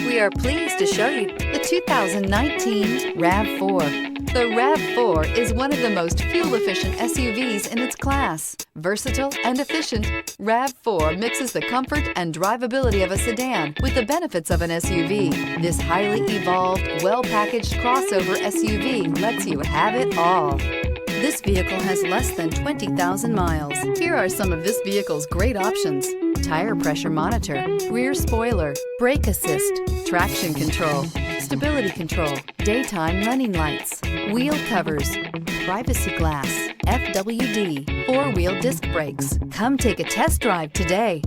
We are pleased to show you the 2019 RAV4. The RAV4 is one of the most fuel-efficient SUVs in its class. Versatile and efficient, RAV4 mixes the comfort and drivability of a sedan with the benefits of an SUV. This highly evolved, well-packaged crossover SUV lets you have it all. This vehicle has less than 20,000 miles. Here are some of this vehicle's great options: tire pressure monitor, rear spoiler, brake assist, traction control, stability control, daytime running lights, wheel covers, privacy glass, FWD, four-wheel disc brakes. Come take a test drive today.